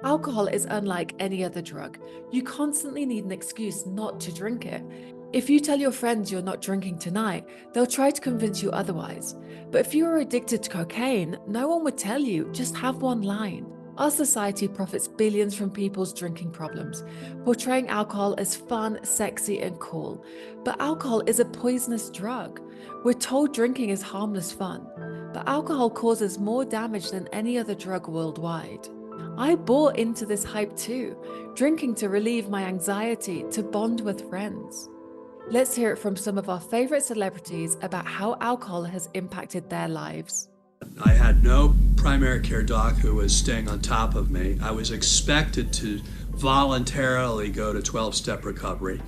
Alcohol is unlike any other drug. You constantly need an excuse not to drink it. If you tell your friends you're not drinking tonight, they'll try to convince you otherwise. But if you were addicted to cocaine, no one would tell you, just have one line. Our society profits billions from people's drinking problems, portraying alcohol as fun, sexy, and cool. But alcohol is a poisonous drug. We're told drinking is harmless fun, but alcohol causes more damage than any other drug worldwide. I bought into this hype too, drinking to relieve my anxiety, to bond with friends. Let's hear it from some of our favorite celebrities about how alcohol has impacted their lives. I had no primary care doc who was staying on top of me. I was expected to voluntarily go to 12-step recovery.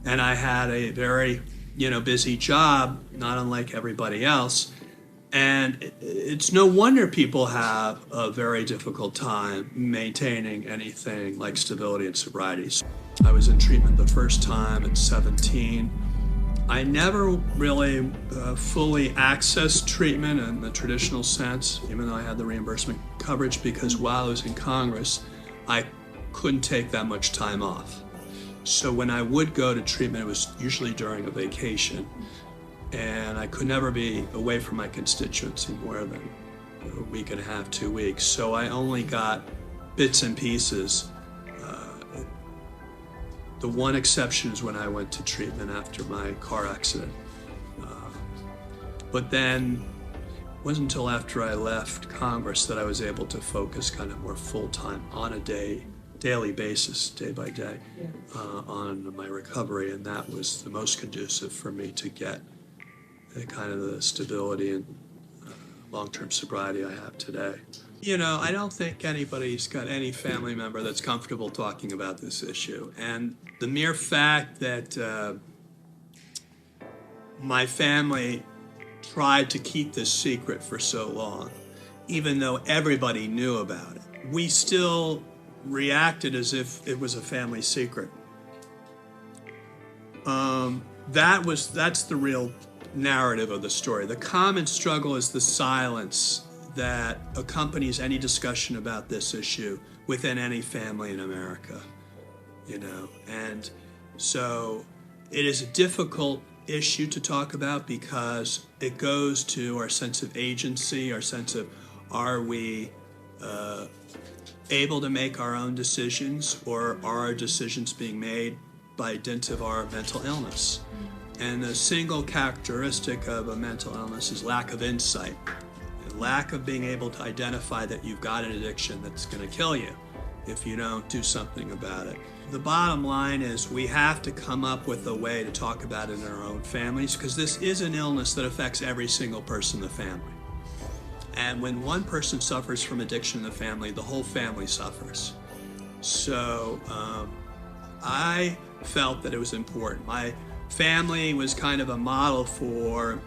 And I had a very, busy job, not unlike everybody else. And it's no wonder people have a very difficult time maintaining anything like stability and sobriety. I was in treatment the first time at 17. I never really fully accessed treatment in the traditional sense, even though I had the reimbursement coverage, because while I was in Congress, I couldn't take that much time off. So when I would go to treatment, it was usually during a vacation. And I could never be away from my constituency more than a week and a half, 2 weeks. So I only got bits and pieces. The one exception is when I went to treatment after my car accident. But then it wasn't until after I left Congress that I was able to focus kind of more full-time on a daily basis, day by day, on my recovery. And that was the most conducive for me to get kind of the stability and long-term sobriety I have today. I don't think anybody's got any family member that's comfortable talking about this issue. And the mere fact that my family tried to keep this secret for so long, even though everybody knew about it, we still reacted as if it was a family secret. That's the real narrative of the story. The common struggle is the silence that accompanies any discussion about this issue within any family in America, and so it is a difficult issue to talk about because it goes to our sense of agency, our sense of, are we able to make our own decisions, or are our decisions being made by dint of our mental illness? And the single characteristic of a mental illness is lack of insight, and lack of being able to identify that you've got an addiction that's going to kill you if you don't do something about it. The bottom line is we have to come up with a way to talk about it in our own families, because this is an illness that affects every single person in the family. And when one person suffers from addiction in the family, the whole family suffers. So I felt that it was important. My family was kind of a model for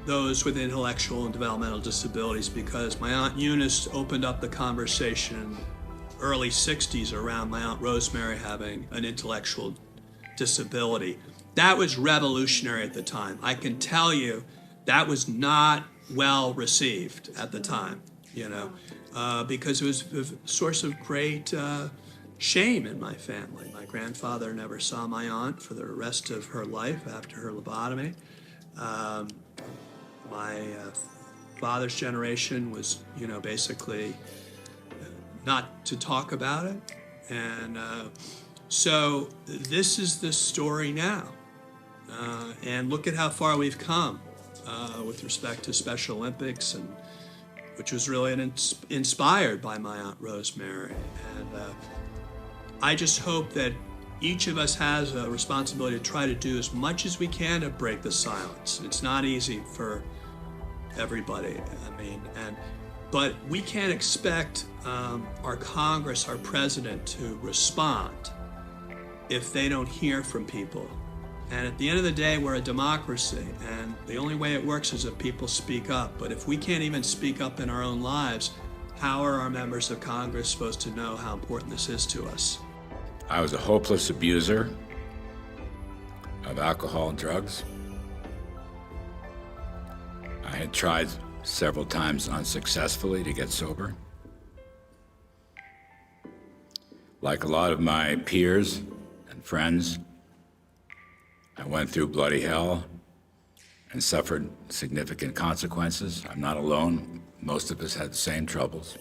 those with intellectual and developmental disabilities, because my Aunt Eunice opened up the conversation early 60s around my Aunt Rosemary having an intellectual disability. That was revolutionary at the time. I can tell you that was not well received at the time, because it was a source of great shame in my family. My grandfather never saw my aunt for the rest of her life after her lobotomy. My father's generation was, basically not to talk about it. And so this is the story now. And look at how far we've come with respect to Special Olympics, and which was really inspired by my Aunt Rosemary. And I just hope that each of us has a responsibility to try to do as much as we can to break the silence. It's not easy for everybody, but we can't expect our Congress, our president, to respond if they don't hear from people. And at the end of the day, we're a democracy, and the only way it works is if people speak up. But if we can't even speak up in our own lives, how are our members of Congress supposed to know how important this is to us? I was a hopeless abuser of alcohol and drugs. I had tried several times unsuccessfully to get sober. Like a lot of my peers and friends, I went through bloody hell and suffered significant consequences. I'm not alone. Most of us had the same troubles.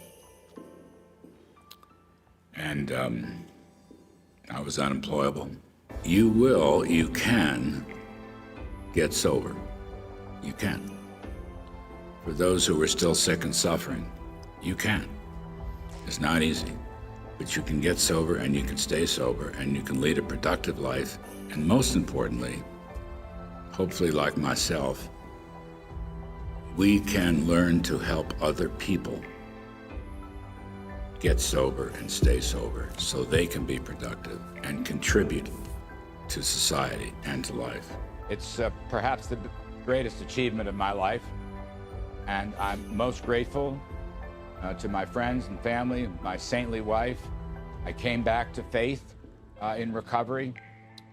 And I was unemployable. You can get sober. You can. For those who are still sick and suffering, you can. It's not easy, but you can get sober and you can stay sober and you can lead a productive life. And most importantly, hopefully like myself, we can learn to help other people get sober and stay sober so they can be productive and contribute to society and to life. It's perhaps the greatest achievement of my life, and I'm most grateful to my friends and family, my saintly wife. I came back to faith in recovery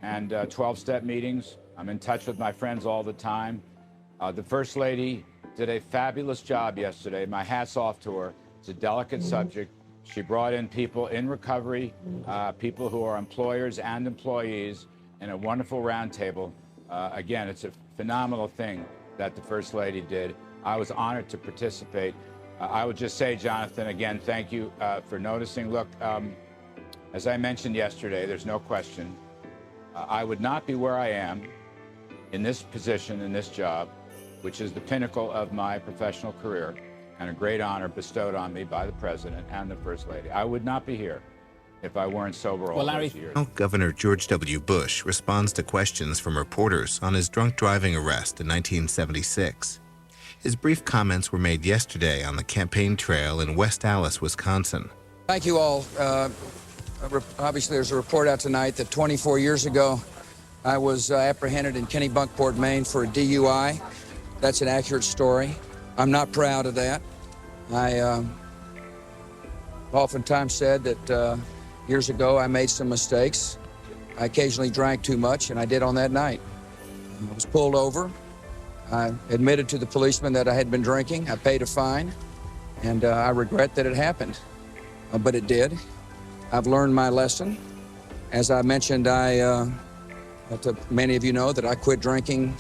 and 12-step meetings. I'm in touch with my friends all the time. The First Lady did a fabulous job yesterday. My hat's off to her. It's a delicate subject. She brought in people in recovery, people who are employers and employees, in a wonderful roundtable. Again, it's a phenomenal thing that the First Lady did. I was honored to participate. I would just say, Jonathan, again, thank you for noticing. Look, as I mentioned yesterday, there's no question, I would not be where I am in this position, in this job, which is the pinnacle of my professional career and a great honor bestowed on me by the President and the First Lady. I would not be here if I weren't sober all those years. Governor George W. Bush responds to questions from reporters on his drunk driving arrest in 1976. His brief comments were made yesterday on the campaign trail in West Allis, Wisconsin. Thank you all. Obviously, there's a report out tonight that 24 years ago, I was apprehended in Kennebunkport, Maine for a DUI. That's an accurate story. I'm not proud of that. I oftentimes said that years ago I made some mistakes. I occasionally drank too much, and I did on that night. I was pulled over. I admitted to the policeman that I had been drinking. I paid a fine, and I regret that it happened, but it did. I've learned my lesson. As I mentioned, many of you know that I quit drinking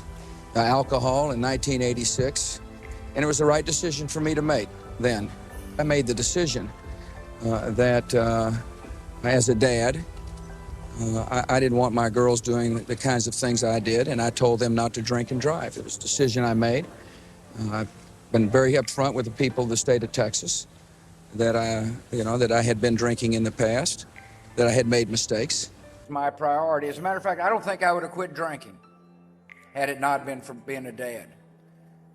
alcohol in 1986, and it was the right decision for me to make then. I made the decision that as a dad, I didn't want my girls doing the kinds of things I did, and I told them not to drink and drive. It was a decision I made. I've been very upfront with the people of the state of Texas that I had been drinking in the past, that I had made mistakes. My priority, as a matter of fact, I don't think I would have quit drinking had it not been for being a dad.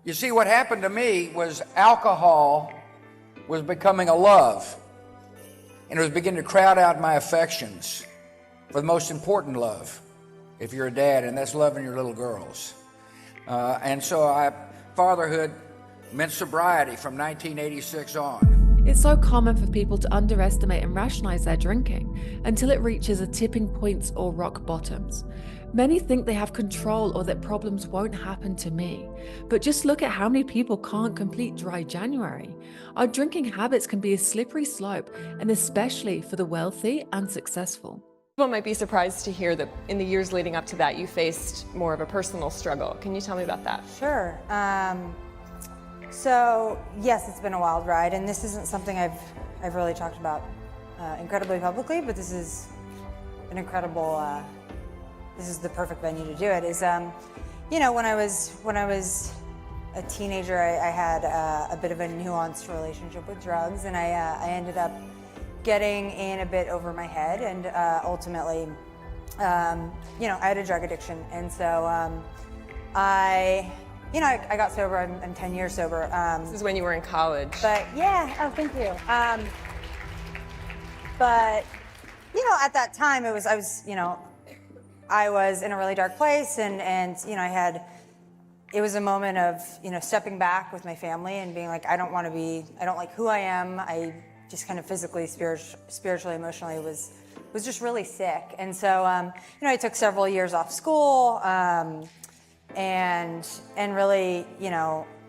You see, what happened to me was alcohol was becoming a love, and it was beginning to crowd out my affections for the most important love, if you're a dad, and that's loving your little girls. And so fatherhood meant sobriety from 1986 on. It's so common for people to underestimate and rationalize their drinking until it reaches a tipping points or rock bottoms. Many think they have control or that problems won't happen to me. But just look at how many people can't complete dry January. Our drinking habits can be a slippery slope, and especially for the wealthy and successful. People might be surprised to hear that in the years leading up to that, you faced more of a personal struggle. Can you tell me about that? Sure. So yes, it's been a wild ride, and this isn't something I've really talked about incredibly publicly, but this is an incredible. This is the perfect venue to do it. When I was a teenager, I had a bit of a nuanced relationship with drugs, and I ended up getting in a bit over my head, and ultimately, I had a drug addiction, and so I got sober. I'm 10 years sober. This is when you were in college. But yeah, oh, thank you. But at that time, I was in a really dark place, and it was a moment of stepping back with my family and being like, I don't like who I am. I just kind of physically, spiritually, emotionally was just really sick. And so, I took several years off school, and really,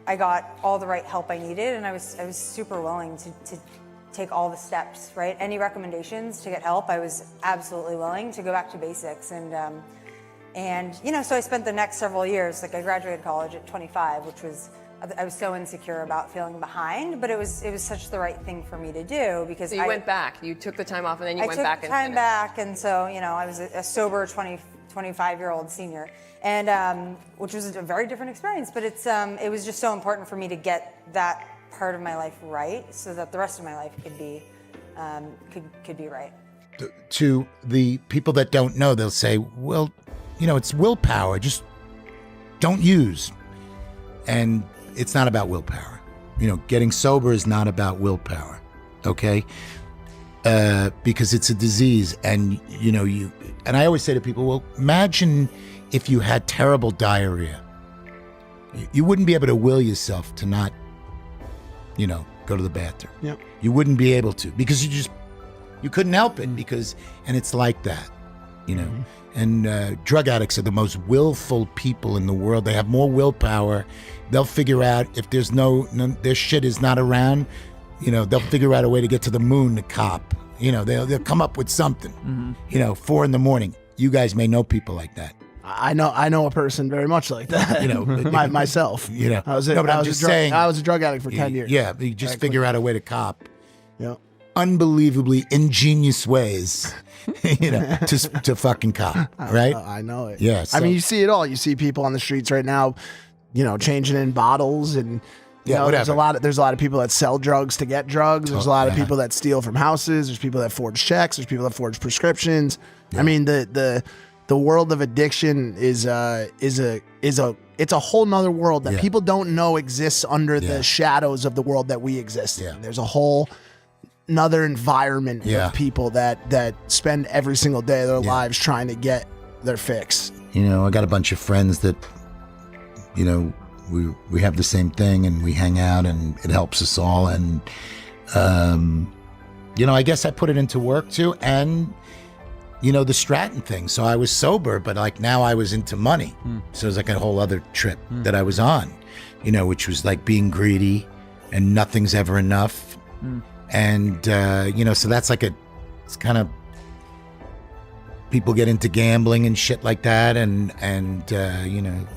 I got all the right help I needed, and I was super willing to take all the steps, right? Any recommendations to get help, I was absolutely willing to go back to basics. And you know, so I spent the next several years, like I graduated college at 25, which was, I was so insecure about feeling behind, but it was such the right thing for me to do because So you went back, you took the time off and then you went back and I took time finished. back, and so, you know, I was a sober 25-year-old senior, and which was a very different experience, but it was just so important for me to get that part of my life right so that the rest of my life could be right. To the people that don't know, they'll say, well, you know, it's willpower, just don't use. And it's not about willpower. You know, getting sober is not about willpower, okay? Because it's a disease, and you know, and I always say to people, well, imagine if you had terrible diarrhea. You wouldn't be able to will yourself to not, you know, go to the bathroom. Yep. You wouldn't be able to because you couldn't help it because, and it's like that, you know. And drug addicts are the most willful people in the world. They have more willpower. They'll figure out if there's their shit is not around, you know, they'll figure out a way to get to the moon to cop. You know, they'll come up with something. You know, 4 a.m. You guys may know people like that. I know a person very much like that. You know, myself. You know, I was a drug addict for 10 years. Yeah, you just figure out a way to cop. Yeah. Unbelievably ingenious ways, you know, to fucking cop, right? I know it. Yeah. I mean, you see it all. You see people on the streets right now, you know, changing in bottles, and you know, there's a lot of people that sell drugs to get drugs. There's a lot of people that steal from houses. There's people that forge checks. There's people that forge prescriptions. I mean, the world of addiction is it's a whole nother world that people don't know exists under the shadows of the world that we exist in. There's a whole another environment of people that spend every single day of their lives trying to get their fix. You know, I got a bunch of friends that, you know, we have the same thing and we hang out and it helps us all. And, you know, I guess I put it into work too. And, you know, the Stratton thing. So I was sober, but like now I was into money. So it was like a whole other trip that I was on, you know, which was like being greedy and nothing's ever enough. And, you know, so that's like it's kind of, people get into gambling and shit like that. And you know,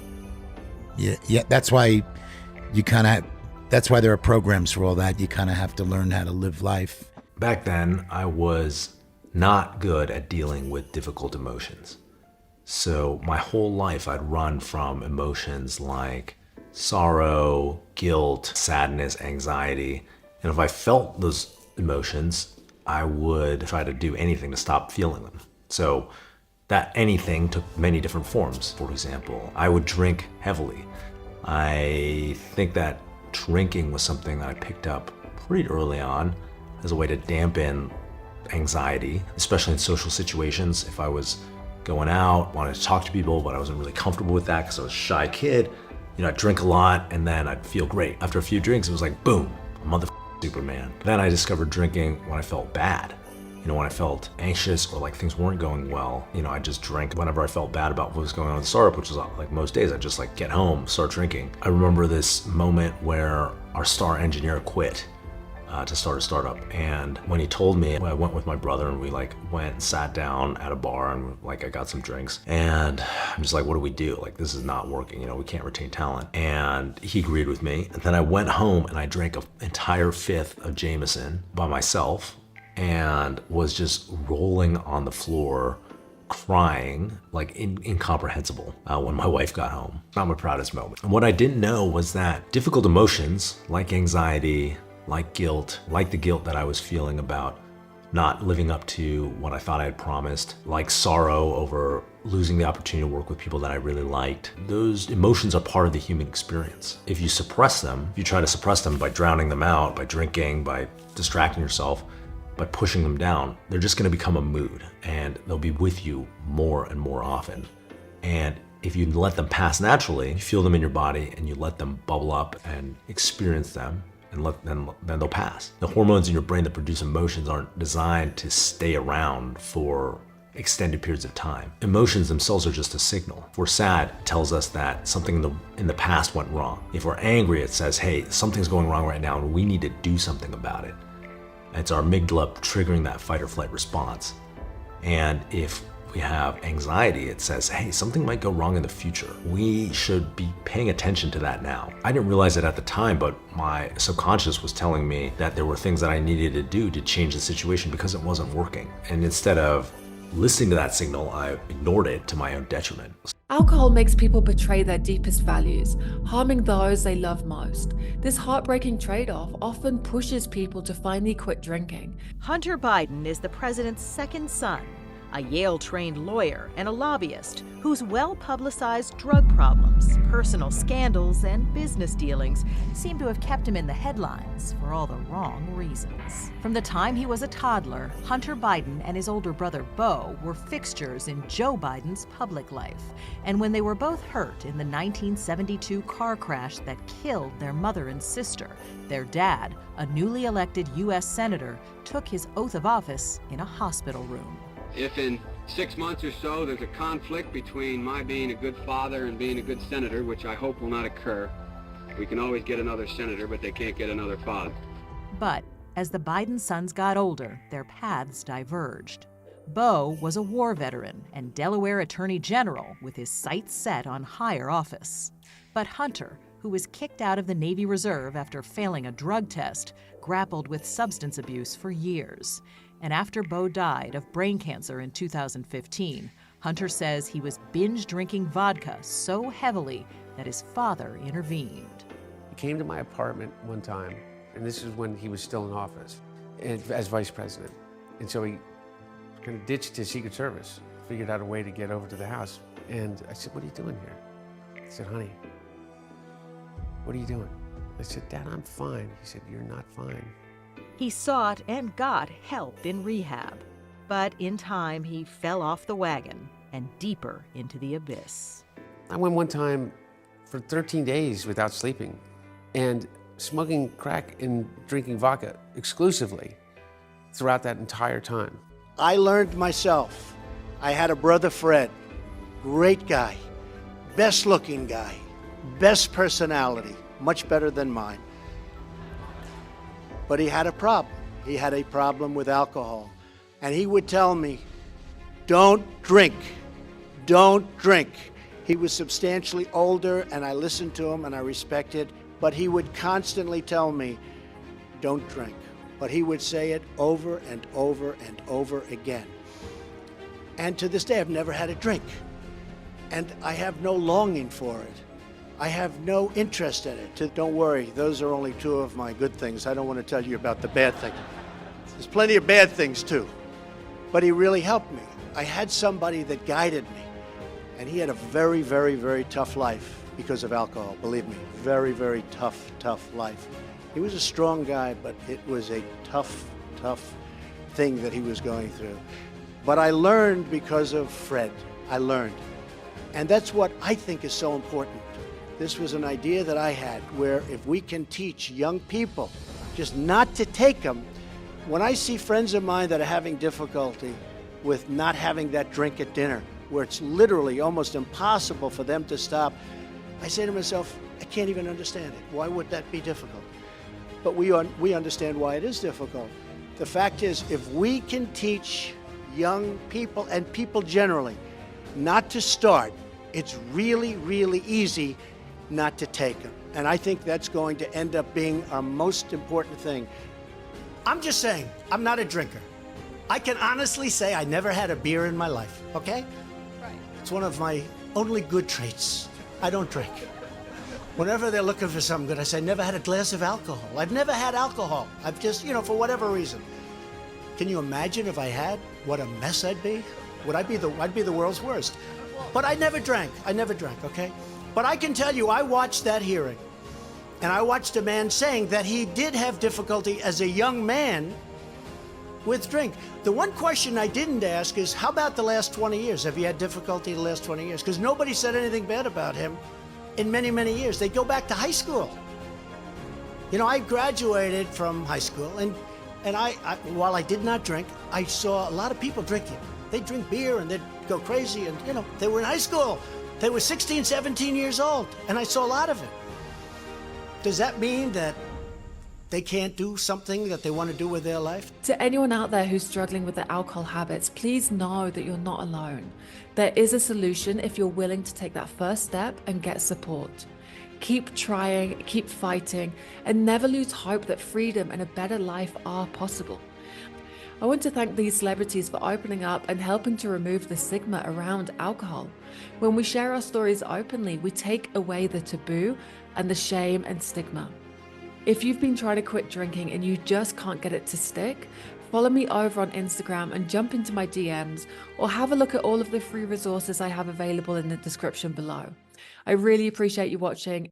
that's why that's why there are programs for all that. You kind of have to learn how to live life. Back then, I was not good at dealing with difficult emotions. So my whole life, I'd run from emotions like sorrow, guilt, sadness, anxiety. And if I felt those emotions, I would try to do anything to stop feeling them. So that anything took many different forms. For example, I would drink heavily. I think that drinking was something that I picked up pretty early on as a way to dampen anxiety, especially in social situations. If I was going out, wanted to talk to people, but I wasn't really comfortable with that because I was a shy kid, you know, I'd drink a lot and then I'd feel great. After a few drinks, it was like, boom, I'm Superman. Then I discovered drinking when I felt bad. You know, when I felt anxious or like things weren't going well, you know, I just drank whenever I felt bad about what was going on with the startup, which was like most days, I'd just like get home, start drinking. I remember this moment where our star engineer quit to start a startup. And when he told me, I went with my brother and we like went and sat down at a bar and like I got some drinks and I'm just like, what do we do? Like, this is not working, you know, we can't retain talent. And he agreed with me. And then I went home and I drank an entire 5th of Jameson by myself and was just rolling on the floor crying like incomprehensible when my wife got home. Not my proudest moment. And what I didn't know was that difficult emotions like anxiety, like guilt, like the guilt that I was feeling about not living up to what I thought I had promised, like sorrow over losing the opportunity to work with people that I really liked. Those emotions are part of the human experience. If you suppress them, if you try to suppress them by drowning them out, by drinking, by distracting yourself, by pushing them down, they're just gonna become a mood and they'll be with you more and more often. And if you let them pass naturally, you feel them in your body and you let them bubble up and experience them, and then they'll pass. The hormones in your brain that produce emotions aren't designed to stay around for extended periods of time. Emotions themselves are just a signal. If we're sad, it tells us that something in the past went wrong. If we're angry, it says, hey, something's going wrong right now and we need to do something about it. It's our amygdala triggering that fight or flight response. And if we have anxiety, it says, hey, something might go wrong in the future. We should be paying attention to that now. I didn't realize it at the time, but my subconscious was telling me that there were things that I needed to do to change the situation because it wasn't working. And instead of listening to that signal, I ignored it to my own detriment. Alcohol makes people betray their deepest values, harming those they love most. This heartbreaking trade-off often pushes people to finally quit drinking. Hunter Biden is the president's second son, a Yale-trained lawyer and a lobbyist whose well-publicized drug problems, personal scandals, and business dealings seem to have kept him in the headlines for all the wrong reasons. From the time he was a toddler, Hunter Biden and his older brother Beau were fixtures in Joe Biden's public life. And when they were both hurt in the 1972 car crash that killed their mother and sister, their dad, a newly elected U.S. senator, took his oath of office in a hospital room. If in 6 months or so there's a conflict between my being a good father and being a good senator, which I hope will not occur, we can always get another senator, but they can't get another father. But as the Biden sons got older, their paths diverged. Beau was a war veteran and Delaware Attorney General with his sights set on higher office. But Hunter, who was kicked out of the Navy Reserve after failing a drug test, grappled with substance abuse for years. And after Beau died of brain cancer in 2015, Hunter says he was binge drinking vodka so heavily that his father intervened. He came to my apartment one time, and this is when he was still in office, as vice president. And so he kind of ditched his Secret Service, figured out a way to get over to the house. And I said, what are you doing here? He said, honey, what are you doing? I said, Dad, I'm fine. He said, you're not fine. He sought and got help in rehab, but in time he fell off the wagon and deeper into the abyss. I went one time for 13 days without sleeping and smoking crack and drinking vodka exclusively throughout that entire time. I learned myself. I had a brother, Fred, great guy, best looking guy, best personality, much better than mine. But he had a problem. He had a problem with alcohol. And he would tell me, don't drink, don't drink. He was substantially older and I listened to him and I respected, but he would constantly tell me, don't drink. But he would say it over and over and over again. And to this day, I've never had a drink. And I have no longing for it. I have no interest in it. Don't worry, those are only two of my good things. I don't want to tell you about the bad thing. There's plenty of bad things too. But he really helped me. I had somebody that guided me. And he had a very, very, very tough life because of alcohol, believe me. Very, very tough, tough life. He was a strong guy, but it was a tough, tough thing that he was going through. But I learned because of Fred. I learned. And that's what I think is so important. This was an idea that I had where if we can teach young people just not to take them, when I see friends of mine that are having difficulty with not having that drink at dinner, where it's literally almost impossible for them to stop, I say to myself, I can't even understand it. Why would that be difficult? But we understand why it is difficult. The fact is, if we can teach young people and people generally not to start, it's really, really easy not to take them. And I think that's going to end up being our most important thing. I'm just saying, I'm not a drinker. I can honestly say I never had a beer in my life, okay? Right. It's one of my only good traits. I don't drink. Whenever they're looking for something good, I say, I never had a glass of alcohol. I've never had alcohol. I've just, for whatever reason. Can you imagine if I had, what a mess I'd be? I'd be the world's worst. But I never drank, okay? But I can tell you, I watched that hearing, and I watched a man saying that he did have difficulty as a young man with drink. The one question I didn't ask is, how about the last 20 years? Have you had difficulty the last 20 years? Because nobody said anything bad about him in many, many years. They go back to high school. I graduated from high school, and while I did not drink, I saw a lot of people drinking. They'd drink beer and they'd go crazy, and they were in high school. They were 16, 17 years old, and I saw a lot of it. Does that mean that they can't do something that they want to do with their life? To anyone out there who's struggling with their alcohol habits, please know that you're not alone. There is a solution if you're willing to take that first step and get support. Keep trying, keep fighting, and never lose hope that freedom and a better life are possible. I want to thank these celebrities for opening up and helping to remove the stigma around alcohol. When we share our stories openly, we take away the taboo and the shame and stigma. If you've been trying to quit drinking and you just can't get it to stick, follow me over on Instagram and jump into my DMs, or have a look at all of the free resources I have available in the description below. I really appreciate you watching.